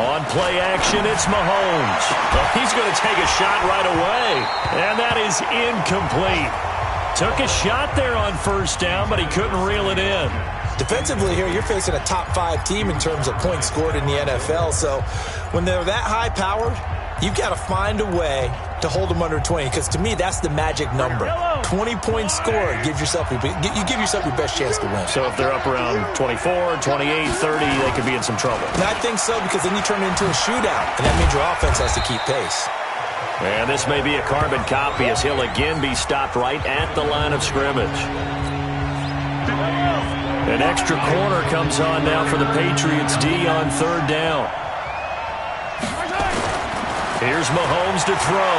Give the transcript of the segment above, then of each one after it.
On play action, it's Mahomes. Well, he's going to take a shot right away, and that is incomplete. Took a shot there on first down, but he couldn't reel it in. Defensively here, you're facing a top-5 team in terms of points scored in the NFL, so when they're that high-powered, you've got to find a way to hold them under 20, because to me, that's the magic number. 20 points scored, you give yourself your best chance to win. So if they're up around 24, 28, 30, they could be in some trouble. And I think so, because then you turn it into a shootout, and that means your offense has to keep pace. And this may be a carbon copy as he'll again be stopped right at the line of scrimmage. An extra corner comes on now for the Patriots D on third down. Here's Mahomes to throw.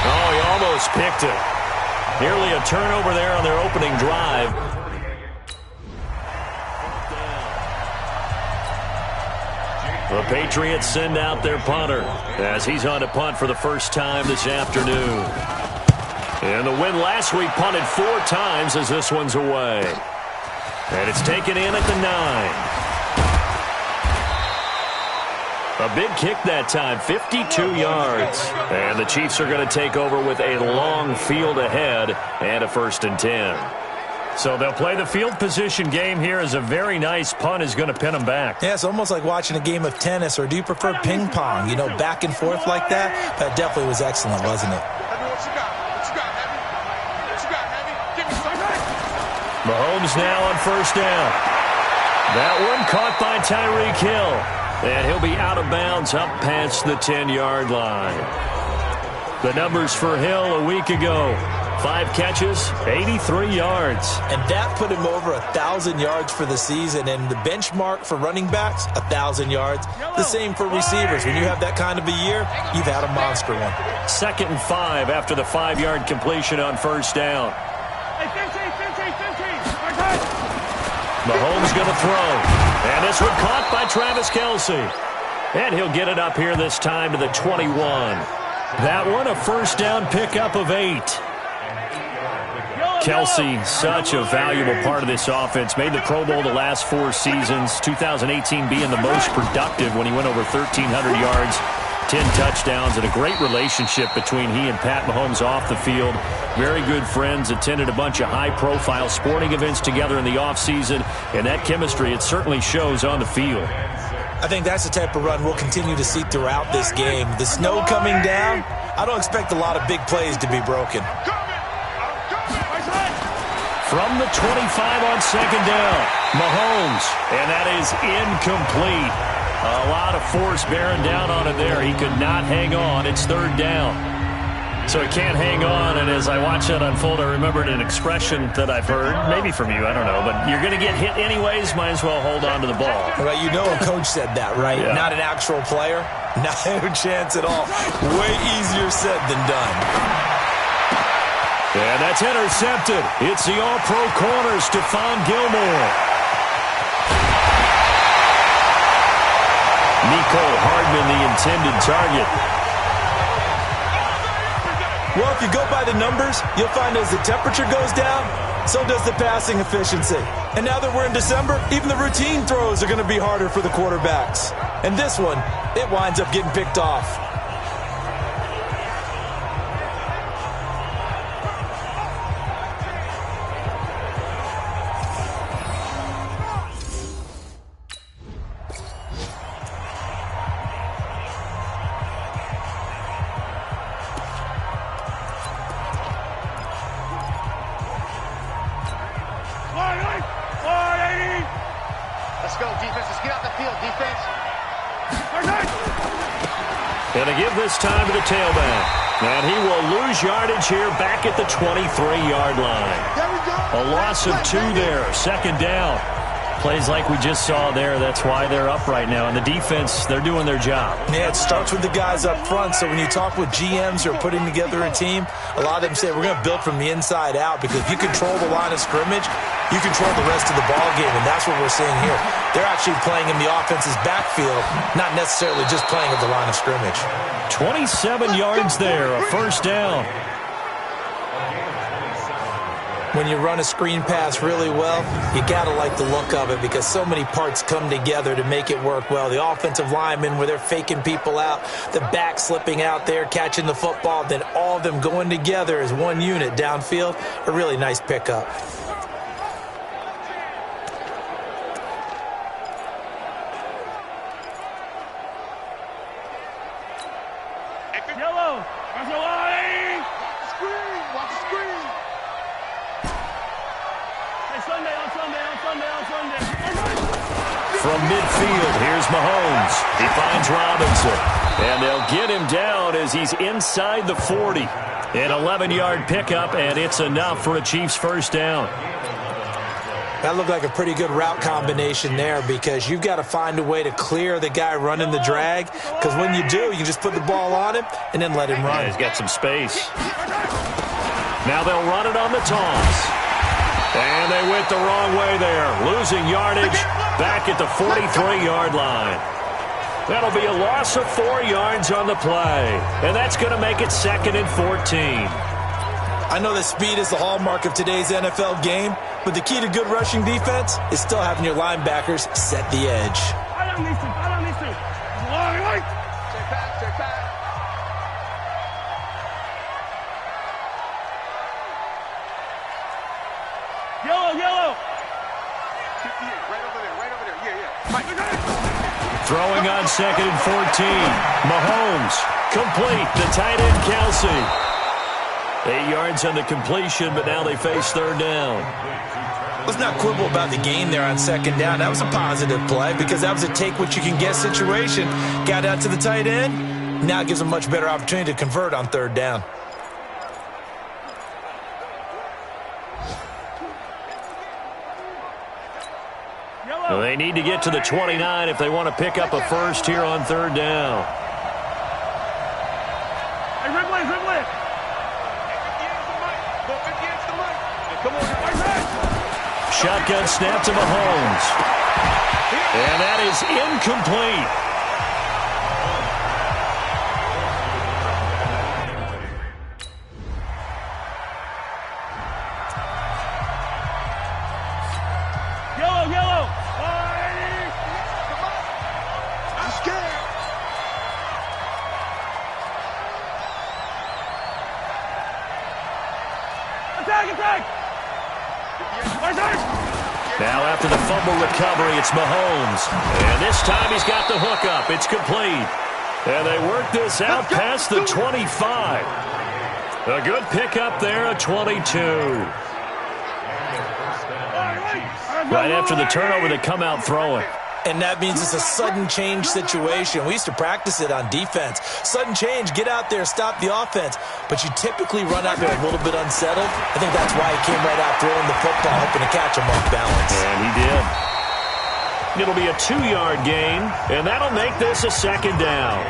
Oh, he almost picked it. Nearly a turnover there on their opening drive. The Patriots send out their punter as he's on to punt for the first time this afternoon. And the win last week punted 4 times as this one's away. And it's taken in at the 9. A big kick that time, 52 yards. And the Chiefs are going to take over with a long field ahead and a 1st and 10. So they'll play the field position game here as a very nice punt is going to pin them back. Yeah, it's almost like watching a game of tennis, or do you prefer ping pong? You know, back and forth like that? That definitely was excellent, wasn't it? Mahomes now on first down. That one caught by Tyreek Hill. And he'll be out of bounds up past the 10-yard line. The numbers for Hill a week ago. 5 catches, 83 yards. And that put him over 1,000 yards for the season. And the benchmark for running backs, 1,000 yards. The same for receivers. When you have that kind of a year, you've had a monster one. 2nd and 5 after the 5-yard completion on first down. Mahomes going to throw. And this one caught by Travis Kelce. And he'll get it up here this time to the 21. That one a first down pickup of 8. Kelce, such a valuable part of this offense. Made the Pro Bowl the last 4 seasons. 2018 being the most productive when he went over 1,300 yards, 10 touchdowns, and a great relationship between he and Pat Mahomes off the field. Very good friends, attended a bunch of high-profile sporting events together in the offseason, and that chemistry, it certainly shows on the field. I think that's the type of run we'll continue to see throughout this game. The snow coming down, I don't expect a lot of big plays to be broken. From the 25 on second down, Mahomes, and that is incomplete. A lot of force bearing down on it there. He could not hang on. It's third down. So he can't hang on, and as I watch that unfold, I remembered an expression that I've heard, maybe from you, I don't know, but you're going to get hit anyways, might as well hold on to the ball. Well, you know a coach said that, right? Yeah. Not an actual player. No chance at all. Way easier said than done. And that's intercepted. It's the all-pro corner, Stephon Gilmore. Nico Hardman, the intended target. Well, if you go by the numbers, you'll find as the temperature goes down, so does the passing efficiency. And now that we're in December, even the routine throws are going to be harder for the quarterbacks. And this one, it winds up getting picked off. And they give this time to the tailback. And he will lose yardage here back at the 23-yard line. A loss of 2 there. Second down. Plays like we just saw there. That's why they're up right now. And the defense, they're doing their job. Yeah, it starts with the guys up front. So when you talk with GMs who are putting together a team, a lot of them say we're going to build from the inside out, because if you control the line of scrimmage, you control the rest of the ball game, and that's what we're seeing here. They're actually playing in the offense's backfield, not necessarily just playing at the line of scrimmage. 27 yards there, a first down. When you run a screen pass really well, you got to like the look of it because so many parts come together to make it work well. The offensive linemen, where they're faking people out, the back slipping out there, catching the football, then all of them going together as one unit downfield. A really nice pickup. Yellow, watch the line. Watch the screen. Hey, Sunday. From midfield, here's Mahomes. He finds Robinson. And they'll get him down as he's inside the 40. An 11-yard pickup, and it's enough for a Chiefs first down. That looked like a pretty good route combination there because you've got to find a way to clear the guy running the drag because when you do, you can just put the ball on him and then let him run. Yeah, he's got some space. Now they'll run it on the toss. And they went the wrong way there, losing yardage back at the 43-yard line. That'll be a loss of 4 yards on the play, and that's going to make it 2nd and 14. I know that speed is the hallmark of today's NFL game, but the key to good rushing defense is still having your linebackers set the edge. I don't need to. Check back. Yellow. Right over there. Yeah. Mike. Throwing on 2nd and 14. Mahomes, complete. The tight end, Kelsey. 8 yards on the completion, but now they face 3rd down. Let's not quibble about the gain there on 2nd down. That was a positive play because that was a take-what-you-can-get situation. Got out to the tight end. Now it gives them a much better opportunity to convert on 3rd down. Well, they need to get to the 29 if they want to pick up a first here on 3rd down. Hey, Ridley. Shotgun snap to Mahomes. And that is incomplete. Yellow. I'm scared. Attack. Now after the fumble recovery, it's Mahomes. And this time he's got the hookup. It's complete. And they work this out past the 25. A good pickup there at 22. Right after the turnover, they come out throwing. And that means it's a sudden change situation. We used to practice it on defense. Sudden change, get out there, stop the offense. But you typically run out there a little bit unsettled. I think that's why he came right out throwing the football, hoping to catch him off balance. And he did. It'll be a 2-yard gain, and that'll make this a 2nd down.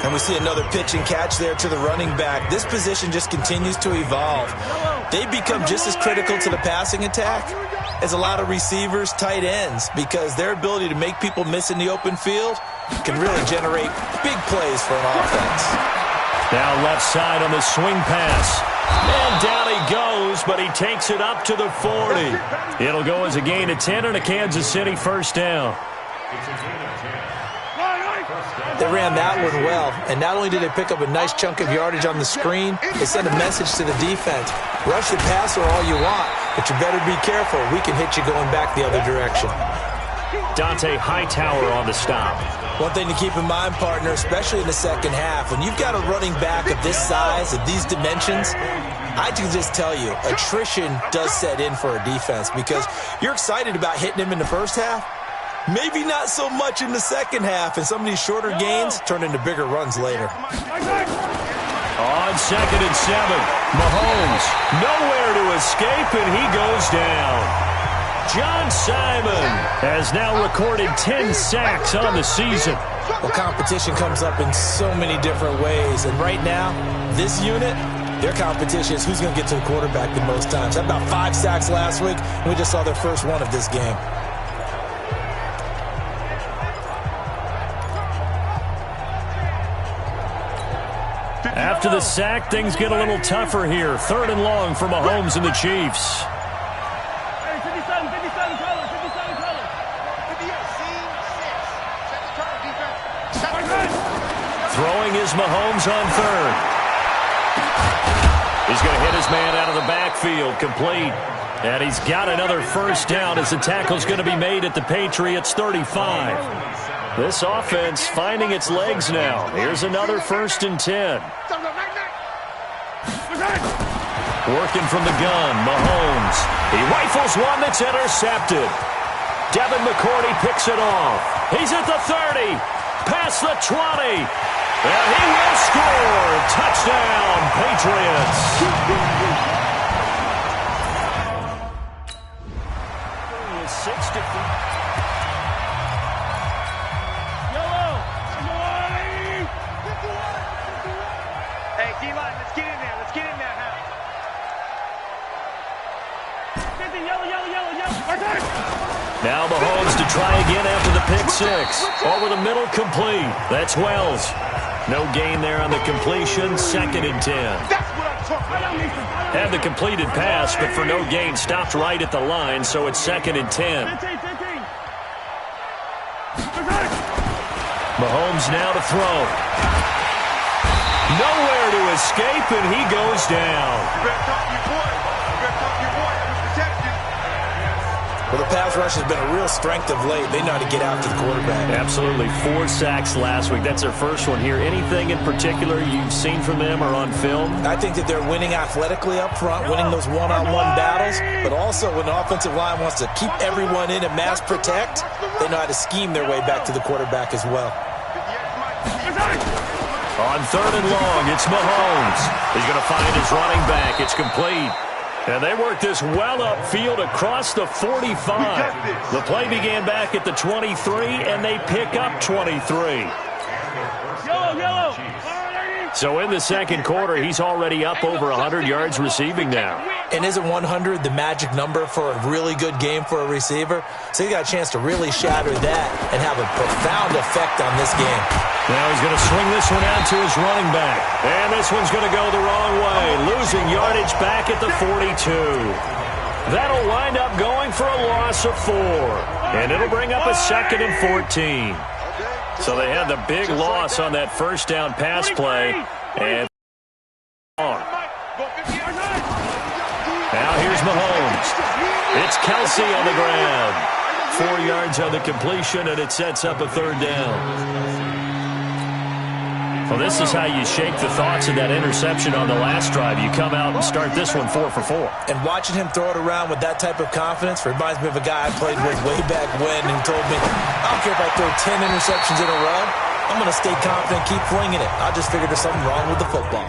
And we see another pitch and catch there to the running back. This position just continues to evolve. They become just as critical to the passing attack as a lot of receivers, tight ends, because their ability to make people miss in the open field can really generate big plays for an offense. Now left side on the swing pass. And down he goes, but he takes it up to the 40. It'll go as a gain of 10 and a Kansas City first down. They ran that one well, and not only did they pick up a nice chunk of yardage on the screen, they sent a message to the defense. Rush the passer all you want, but you better be careful. We can hit you going back the other direction. Dante Hightower on the stop. One thing to keep in mind, partner, especially in the second half, when you've got a running back of this size, of these dimensions, I can just tell you, attrition does set in for a defense because you're excited about hitting him in the first half. Maybe not so much in the second half, and some of these shorter gains turn into bigger runs later. On 2nd and 7, Mahomes nowhere to escape, and he goes down. John Simon has now recorded 10 sacks on the season. Well, competition comes up in so many different ways, and right now, this unit, their competition is who's going to get to the quarterback the most times. Had about 5 sacks last week, and we just saw their first one of this game. After the sack, things get a little tougher here. 3rd and long for Mahomes and the Chiefs. Throwing is Mahomes on 3rd. He's going to hit his man out of the backfield, complete. And he's got another first down as the tackle's going to be made at the Patriots' 35. This offense finding its legs now. Here's another 1st and 10. Working from the gun, Mahomes. He rifles one that's intercepted. Devin McCourty picks it off. He's at the 30, past the 20, and he will score. Touchdown, Patriots. 6-3. Hey, D-line, let's get in there. Let's get in there now. Now Mahomes to try again after the pick 6. Over the middle, complete. That's Wells. No gain there on the completion. 2nd and 10. That's what I'm talking about. Had the completed pass, but for no gain, stopped right at the line, so it's 2nd and 10. Mahomes now to throw. Nowhere to escape, and he goes down. You better talk to your boy. You better talk to your boy. I'm going to protect you. Well, the pass rush has been a real strength of late. They know how to get after the quarterback. Absolutely. 4 sacks last week. That's their first one here. Anything in particular you've seen from them or on film? I think that they're winning athletically up front, winning those one-on-one battles, but also when the offensive line wants to keep everyone in and mass protect, they know how to scheme their way back to the quarterback as well. On 3rd and long, it's Mahomes. He's going to find his running back. It's complete. And they work this well upfield across the 45. The play began back at the 23, and they pick up 23. So in the second quarter, he's already up over 100 yards receiving now. And isn't 100 the magic number for a really good game for a receiver? So he got a chance to really shatter that and have a profound effect on this game. Now he's going to swing this one out to his running back. And this one's going to go the wrong way, losing yardage back at the 42. That'll wind up going for a loss of 4. And it'll bring up a 2nd and 14. So they had the big loss on that first down pass play. And now here's Mahomes. It's Kelsey on the ground. 4 yards on the completion, and it sets up a 3rd down. Well, this is how you shake the thoughts of that interception on the last drive. You come out and start this one 4 for 4. And watching him throw it around with that type of confidence reminds me of a guy I played with way back when, and he told me, I don't care if I throw 10 interceptions in a row. I'm going to stay confident, keep flinging it. I just figured there's something wrong with the football.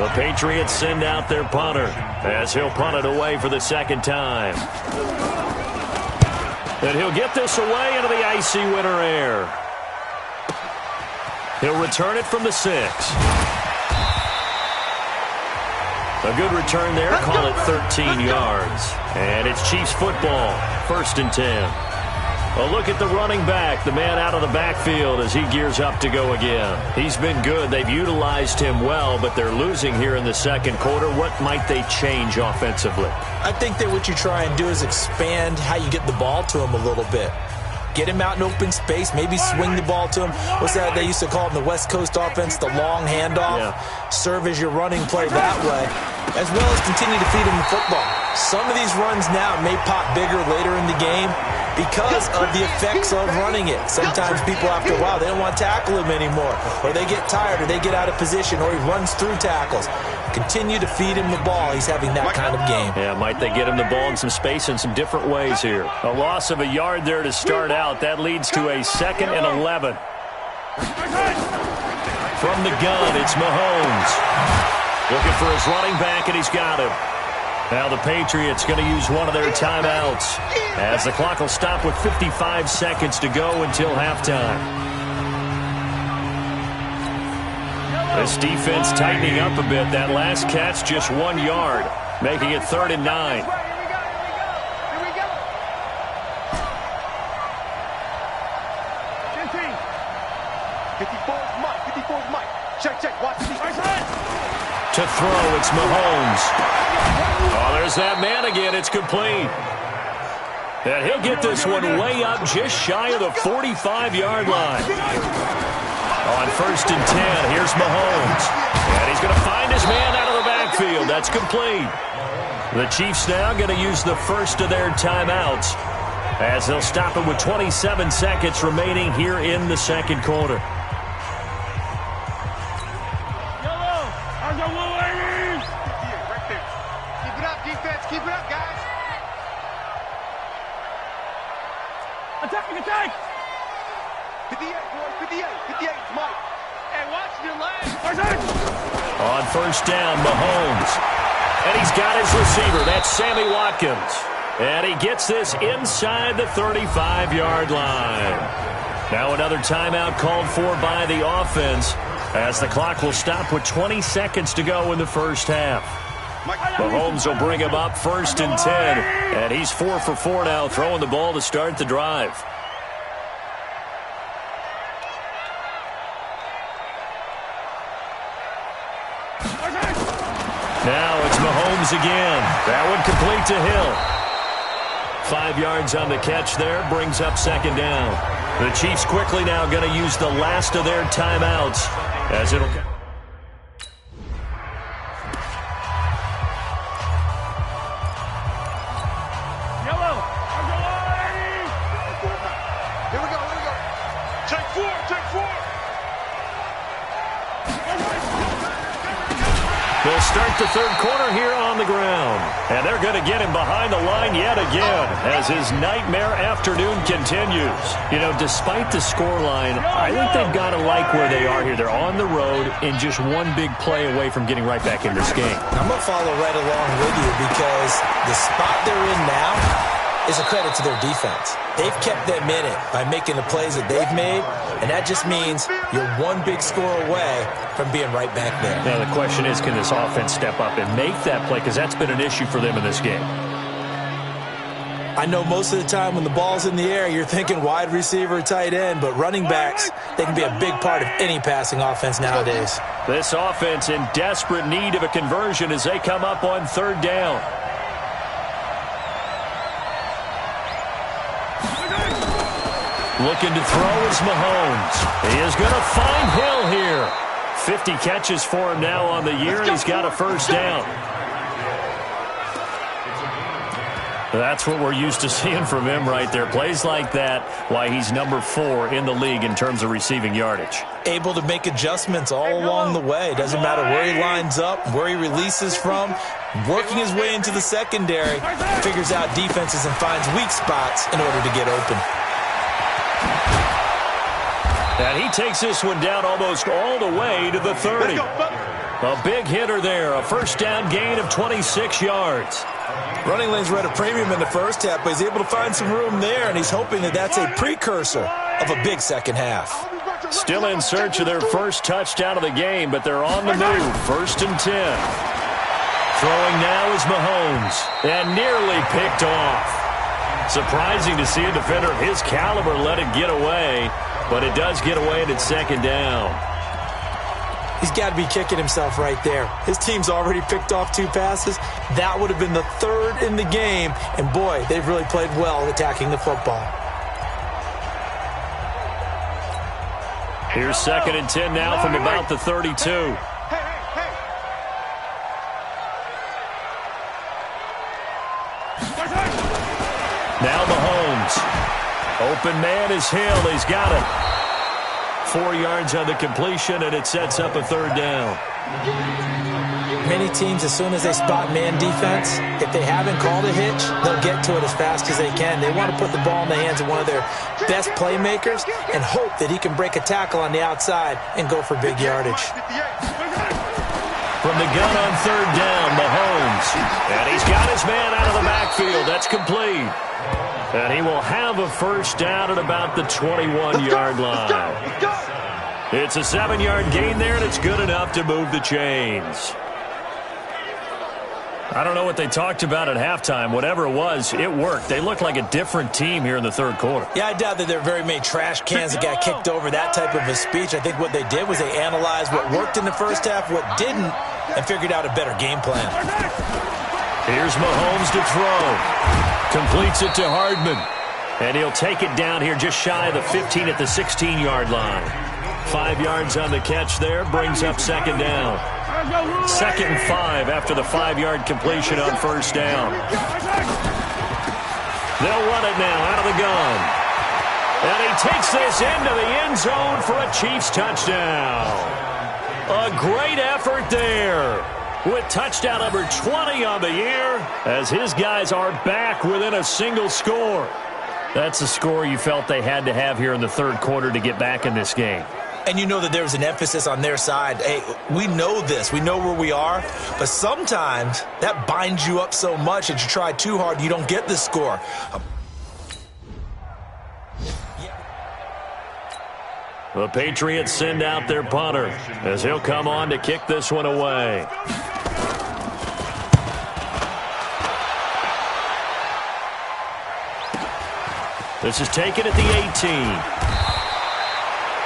The Patriots send out their punter as he'll punt it away for the 2nd time. And he'll get this away into the icy winter air. He'll return it from the 6. A good return there. Call it 13 yards. And it's Chiefs football. 1st and 10. A look at the running back, the man out of the backfield as he gears up to go again. He's been good. They've utilized him well, but they're losing here in the second quarter. What might they change offensively? I think that what you try and do is expand how you get the ball to him a little bit. Get him out in open space, maybe swing the ball to him. What's that they used to call in the West Coast offense, the long handoff? Yeah. Serve as your running play that way, as well as continue to feed him the football. Some of these runs now may pop bigger later in the game because of the effects of running it. Sometimes people, after a while, they don't want to tackle him anymore, or they get tired, or they get out of position, or he runs through tackles. Continue to feed him the ball. He's having that kind of game. Yeah, might they get him the ball in some space in some different ways here. A loss of a yard there to start out. That leads to a 2nd and 11. From the gun, it's Mahomes. Looking for his running back, and he's got him. Now the Patriots going to use one of their timeouts as the clock will stop with 55 seconds to go until halftime. This defense tightening up a bit. That last catch just 1 yard, making it 3rd and 9. To throw, it's Mahomes. Oh, there's that man again. It's complete. And he'll get this one way up just shy of the 45-yard line. On 1st and 10, here's Mahomes. And he's going to find his man out of the backfield. That's complete. The Chiefs now going to use the first of their timeouts as they'll stop it with 27 seconds remaining here in the second quarter. Keep it up, guys. Attack! 58, boy, 58, Mike. Hey, watch your legs. On 1st down, Mahomes. And he's got his receiver. That's Sammy Watkins. And he gets this inside the 35-yard line. Now another timeout called for by the offense as the clock will stop with 20 seconds to go in the first half. Mahomes will bring him up 1st and 10. And he's 4 for 4 now, throwing the ball to start the drive. Now it's Mahomes again. That one complete to Hill. 5 yards on the catch there, brings up 2nd down. The Chiefs quickly now going to use the last of their timeouts as it'll... They'll start the third quarter here on the ground. And they're going to get him behind the line yet again as his nightmare afternoon continues. You know, despite the scoreline, I think they've got to like where they are here. They're on the road and just one big play away from getting right back in this game. I'm going to follow right along with you because the spot they're in now is a credit to their defense. They've kept them in it by making the plays that they've made, and that just means you're one big score away from being right back there. Now the question is, can this offense step up and make that play? Because that's been an issue for them in this game. I know most of the time when the ball's in the air, you're thinking wide receiver, tight end, but running backs, they can be a big part of any passing offense nowadays. This offense in desperate need of a conversion as they come up on 3rd down. Looking to throw is Mahomes. He is going to find Hill here. 50 catches for him now on the year, and he's got a 1st down. That's what we're used to seeing from him right there. Plays like that, why he's number 4 in the league in terms of receiving yardage. Able to make adjustments all along the way. Doesn't matter where he lines up, where he releases from. Working his way into the secondary, figures out defenses and finds weak spots in order to get open. And he takes this one down almost all the way to the 30. A big hitter there, a 1st down gain of 26 yards. Running lanes were at a premium in the first half, but he's able to find some room there, and he's hoping that that's a precursor of a big second half. Still in search of their first touchdown of the game, but they're on the move. 1st and 10. Throwing now is Mahomes, and nearly picked off. Surprising to see a defender of his caliber let it get away, but it does get away and it's 2nd down. He's got to be kicking himself right there. His team's already picked off 2 passes. That would have been the 3rd in the game, and boy, they've really played well attacking the football. Here's 2nd and 10 now from about the 32. Now Mahomes. Open man is Hill. He's got it. 4 yards on the completion, and it sets up a 3rd down. Many teams, as soon as they spot man defense, if they haven't called a hitch, they'll get to it as fast as they can. They want to put the ball in the hands of one of their best playmakers and hope that he can break a tackle on the outside and go for big yardage. From the gun on 3rd down, Mahomes. And he's got his man out of the backfield. That's complete. And he will have a 1st down at about the 21-yard line. It's a 7-yard gain there, and it's good enough to move the chains. I don't know what they talked about at halftime. Whatever it was, it worked. They looked like a different team here in the 3rd quarter. Yeah, I doubt that there are very many trash cans that got kicked over, that type of a speech. I think what they did was they analyzed what worked in the first half, what didn't, and figured out a better game plan. Here's Mahomes to throw. Completes it to Hardman. And he'll take it down here just shy of the 15 at the 16-yard line. 5 yards on the catch there, brings up second down. 2nd and 5 after the 5-yard completion on first down. They'll run it now out of the gun. And he takes this into the end zone for a Chiefs touchdown. A great effort there with touchdown number 20 on the year as his guys are back within a single score. That's a score you felt they had to have here in the third quarter to get back in this game. And you know that there was an emphasis on their side. Hey, we know this. We know where we are. But sometimes that binds you up so much that you try too hard, you don't get the score. The Patriots send out their punter as he'll come on to kick this one away. This is taken at the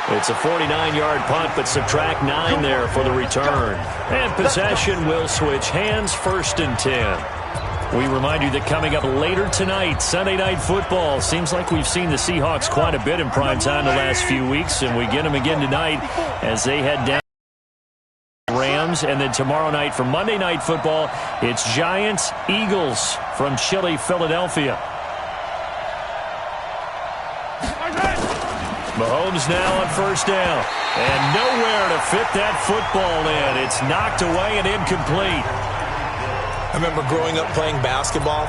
18. It's a 49-yard punt, but subtract 9 there for the return. And possession will switch hands, 1st and 10. We remind you that coming up later tonight, Sunday Night Football. Seems like we've seen the Seahawks quite a bit in prime time the last few weeks, and we get them again tonight as they head down Rams. And then tomorrow night for Monday Night Football, it's Giants-Eagles from chilly Philadelphia. Mahomes now on first down. And nowhere to fit that football in. It's knocked away and incomplete. I remember growing up playing basketball.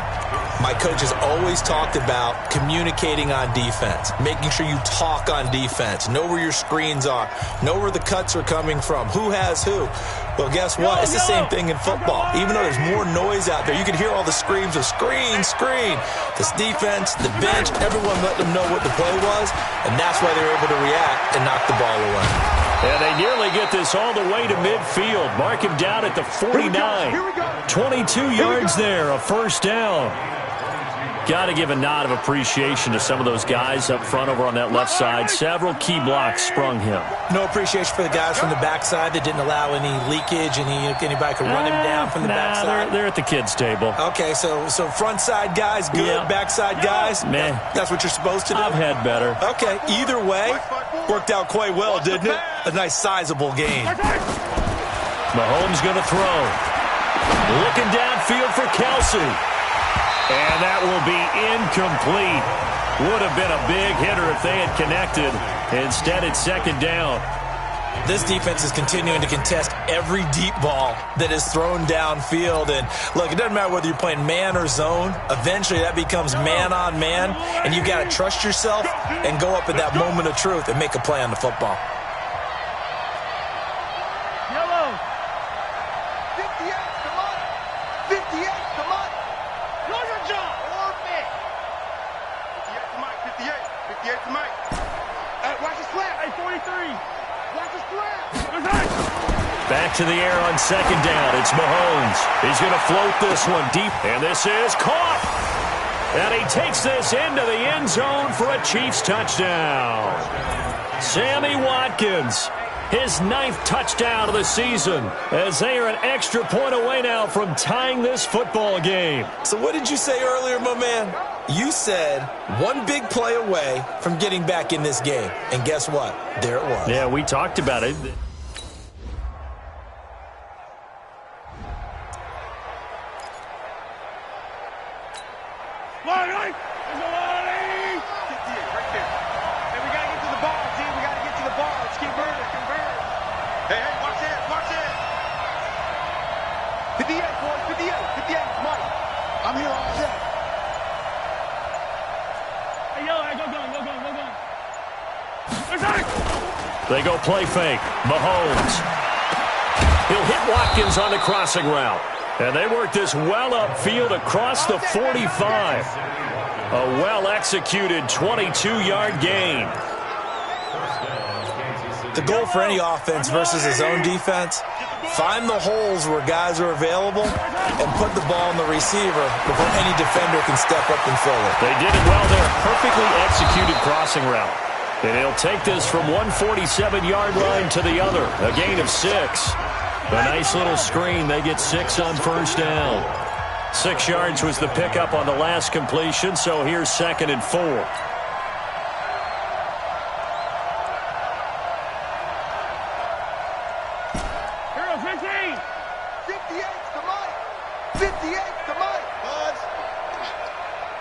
My coaches always talked about communicating on defense, making sure you talk on defense, know where your screens are, know where the cuts are coming from, who has who. Well, guess what? It's the same thing in football. Even though there's more noise out there, you can hear all the screams of screen, screen. This defense, the bench, everyone let them know what the play was, and that's why they were able to react and knock the ball away. And they nearly get this all the way to midfield. Mark him down at the 49. 22 yards there, a first down. Got to give a nod of appreciation to some of those guys up front over on that left side. Several key blocks sprung him. No appreciation for the guys from the backside that didn't allow any leakage, and anybody could run him down from the backside. They're at the kids' table. Okay, so front side guys good, backside guys, man. That's what you're supposed to do? I've had better. Okay, either way, worked out quite well, didn't it? A nice sizable gain. Mahomes going to throw. Looking downfield for Kelsey. And that will be incomplete. Would have been a big hitter if they had connected. Instead, it's second down. This defense is continuing to contest every deep ball that is thrown downfield. And, look, it doesn't matter whether you're playing man or zone. Eventually, that becomes man on man. And you've got to trust yourself and go up at that moment of truth and make a play on the football. Yellow. 58, come on. 58, come on. Know your job. Or big. 58 to Mike, 58. 58 to Mike. Watch the slap. Hey, 43. Watch the slap. Back to the air on second down. It's Mahomes. He's going to float this one deep. And this is caught. And he takes this into the end zone for a Chiefs touchdown. Sammy Watkins. His 9th touchdown of the season as they are an extra point away now from tying this football game. So what did you say earlier, my man? You said one big play away from getting back in this game. And guess what? There it was. Yeah, we talked about it. They go play fake. Mahomes. He'll hit Watkins on the crossing route. And they work this well upfield across the 45. A well-executed 22-yard gain. The goal for any offense versus his own defense, find the holes where guys are available and put the ball in the receiver before any defender can step up and fill it. They did it well there. Perfectly executed crossing route. And he'll take this from 147-yard line to the other. A gain of 6. A nice little screen. They get 6 on first down. 6 yards was the pickup on the last completion, so here's 2nd and 4. Hero 15. 58 to Mike. 58 to Mike. Buzz.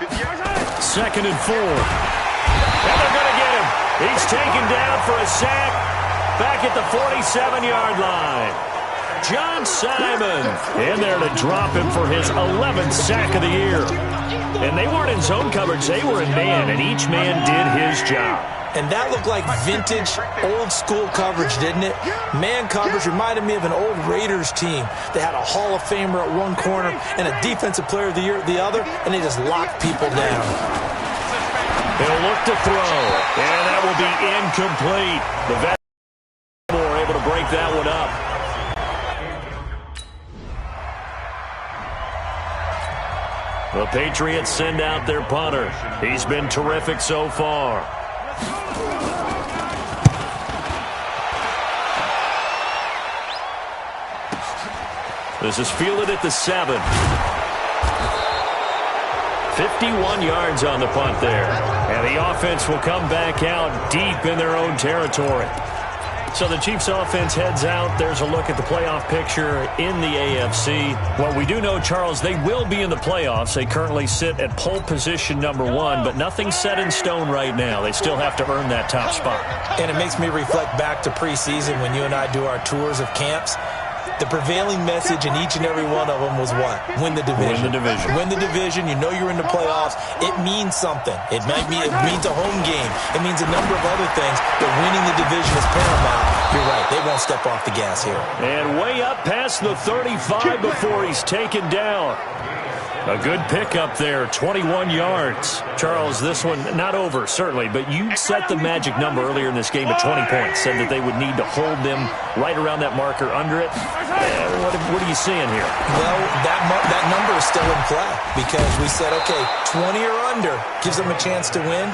58. 2nd and 4. And they're going to get him. He's taken down for a sack back at the 47-yard line. John Simon in there to drop him for his 11th sack of the year. And they weren't in zone coverage. They were in man, and each man did his job. And that looked like vintage, old-school coverage, didn't it? Man coverage reminded me of an old Raiders team. They had a Hall of Famer at one corner and a Defensive Player of the Year at the other, and they just locked people down. He'll look to throw, and that will be incomplete. The veterans were able to break that one up. The Patriots send out their punter. He's been terrific so far. This is fielded at the 7. 51 yards on the punt there. And the offense will come back out deep in their own territory. So the Chiefs offense heads out. There's a look at the playoff picture in the AFC. What we do know, Charles, they will be in the playoffs. They currently sit at pole position number 1, but nothing's set in stone right now. They still have to earn that top spot. And it makes me reflect back to preseason when you and I do our tours of camps. The prevailing message in each and every one of them was what? Win the division. Win the division. Win the division. You know you're in the playoffs. It means something. It means a home game. It means a number of other things, but winning the division is paramount. You're right. They won't step off the gas here. And way up past the 35 before he's taken down. A good pickup there, 21 yards. Charles, this one not over, certainly, but you set the magic number earlier in this game at 20 points, said that they would need to hold them right around that marker under it. What are you seeing here? Well, that number is still in play because we said, okay, 20 or under gives them a chance to win.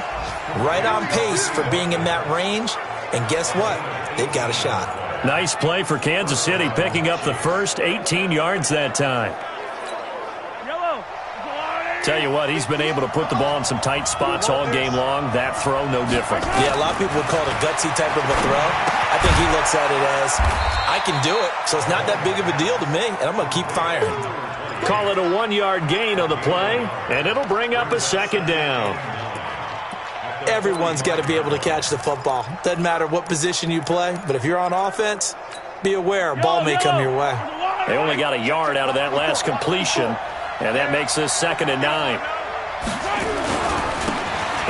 Right on pace for being in that range, and guess what? They've got a shot. Nice play for Kansas City, picking up the first 18 yards that time. Tell you what, he's been able to put the ball in some tight spots all game long. That throw, no different. Yeah, a lot of people would call it a gutsy type of a throw. I think he looks at it as, I can do it, so it's not that big of a deal to me, and I'm going to keep firing. Call it a 1-yard gain on the play, and it'll bring up a 2nd down. Everyone's got to be able to catch the football. Doesn't matter what position you play, but if you're on offense, be aware a ball may come your way. They only got a yard out of that last completion. And that makes this 2nd and 9.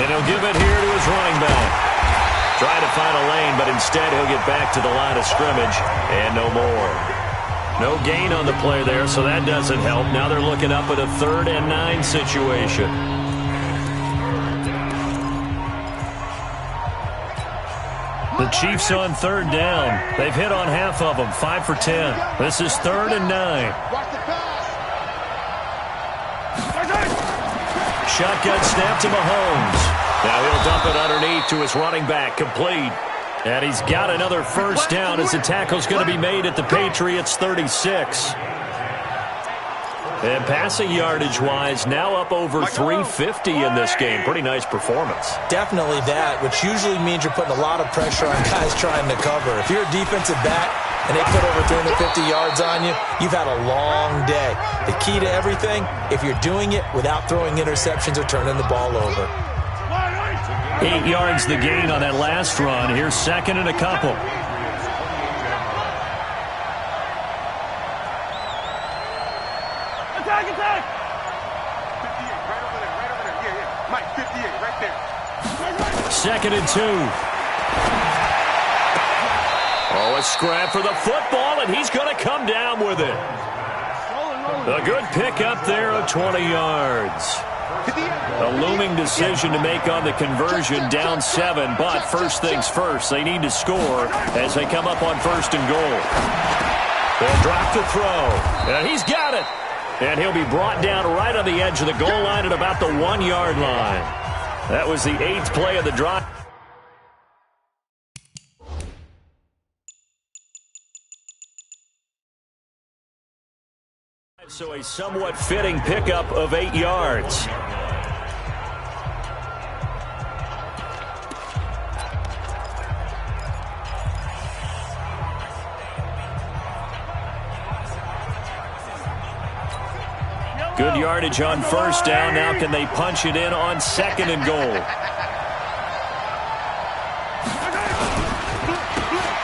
And he'll give it here to his running back. Try to find a lane, but instead he'll get back to the line of scrimmage. And no more. No gain on the play there, so that doesn't help. Now they're looking up at a 3rd and 9 situation. The Chiefs on 3rd down. They've hit on half of them, 5 for 10. This is 3rd and 9. Shotgun snap to Mahomes. Now he'll dump it underneath to his running back, complete. And he's got another first down as the tackle's going to be made at the Patriots' 36. And passing yardage-wise, now up over 350 in this game. Pretty nice performance. Definitely that, which usually means you're putting a lot of pressure on guys trying to cover. If you're a defensive back and they put over 350 yards on you, you've had a long day. The key to everything, if you're doing it without throwing interceptions or turning the ball over. 8 yards the gain on that last run. Here's 2nd and a couple. Attack! 58, right over there. Yeah. Mike, 58, right there. 2nd and 2. Oh, a scrap for the football, and he's going to come down with it. A good pickup there of 20 yards. A looming decision to make on the conversion, down 7, but first things first, they need to score as they come up on 1st and goal. They'll drop the throw, and he's got it. And he'll be brought down right on the edge of the goal line at about the 1-yard line. That was the 8th play of the drive. So a somewhat fitting pickup of 8 yards. Good yardage on first down. Now can they punch it in on 2nd and goal?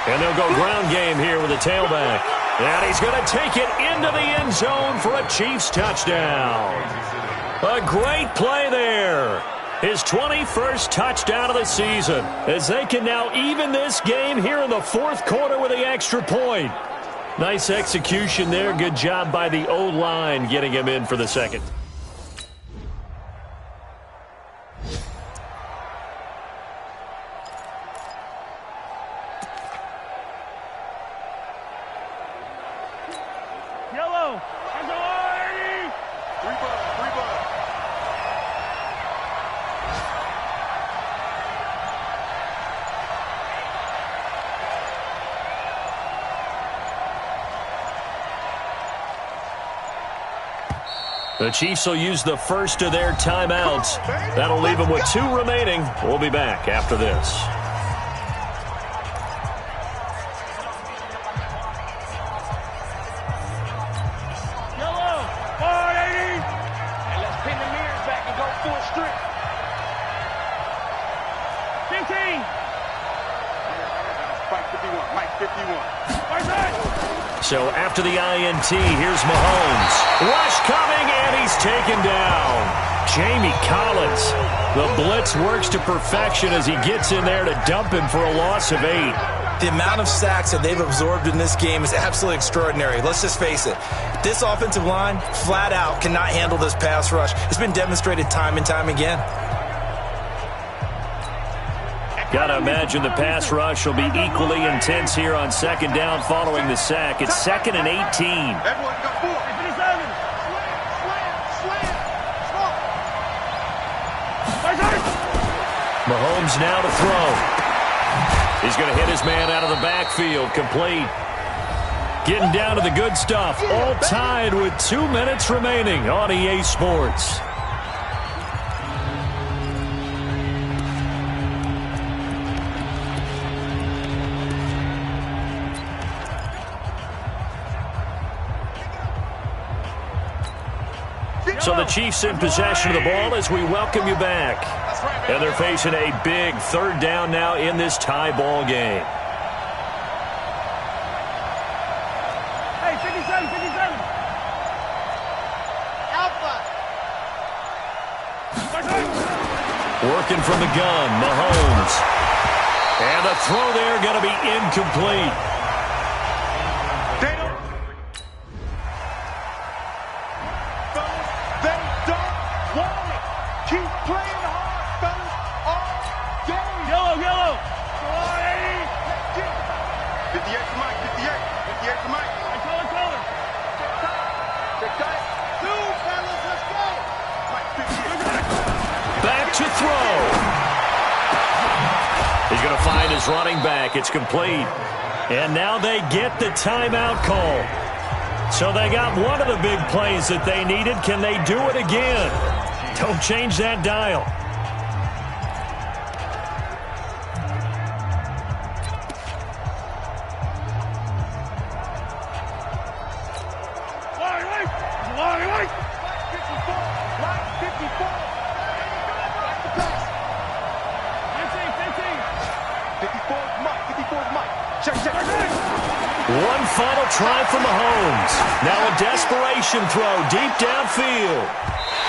And they'll go ground game here with a tailback. And he's going to take it into the end zone for a Chiefs touchdown. A great play there. His 21st touchdown of the season, as they can now even this game here in the 4th quarter with the extra point. Nice execution there. Good job by the O-line getting him in for the 2nd. Yellow. Three ball. The Chiefs will use the first of their timeouts. That'll leave them with 2 remaining. We'll be back after this. Yellow. 480. And let's pin the mirrors back and go full strip. 15. Mike 51. Mike 51. So after the INT, here's Mahomes. Rush coming, and he's taken down. Jamie Collins. The blitz works to perfection as he gets in there to dump him for a loss of 8. The amount of sacks that they've absorbed in this game is absolutely extraordinary. Let's just face it. This offensive line, flat out, cannot handle this pass rush. It's been demonstrated time and time again. Got to imagine the pass rush will be equally intense here on 2nd down following the sack. It's 2nd and 18. Everyone got 4. 57. Mahomes now to throw. He's going to hit his man out of the backfield. Complete. Getting down to the good stuff. All tied with 2 minutes remaining on EA Sports. So the Chiefs in possession of the ball as we welcome you back. And they're facing a big 3rd down now in this tie ball game. Hey, 57, 57. Alpha. Working from the gun, Mahomes. And the throw there going to be incomplete. Running back, it's complete. And now they get the timeout call. So they got one of the big plays that they needed. Can they do it again? Don't change that dial. One final try for Mahomes. Now a desperation throw deep downfield.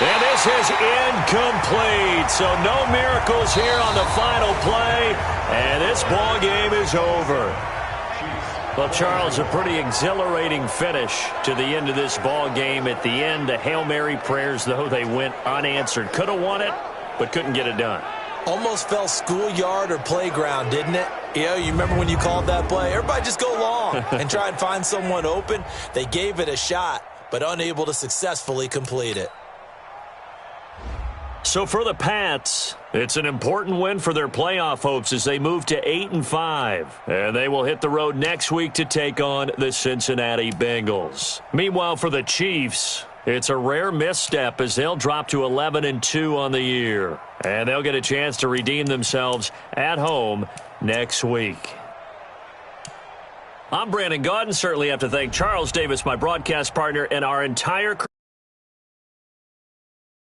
And this is incomplete. So no miracles here on the final play. And this ball game is over. Well, Charles, a pretty exhilarating finish to the end of this ball game. At the end, the Hail Mary prayers, though, they went unanswered. Could have won it, but couldn't get it done. Almost felt schoolyard or playground, didn't it? You know, you remember when you called that play? Everybody just go long and try and find someone open. They gave it a shot, but unable to successfully complete it. So for the Pats, it's an important win for their playoff hopes as they move to 8-5. And they will hit the road next week to take on the Cincinnati Bengals. Meanwhile, for the Chiefs, it's a rare misstep as they'll drop to 11-2 on the year. And they'll get a chance to redeem themselves at home next week. I'm Brandon Gaudin. Certainly have to thank Charles Davis, my broadcast partner, and our entire crew.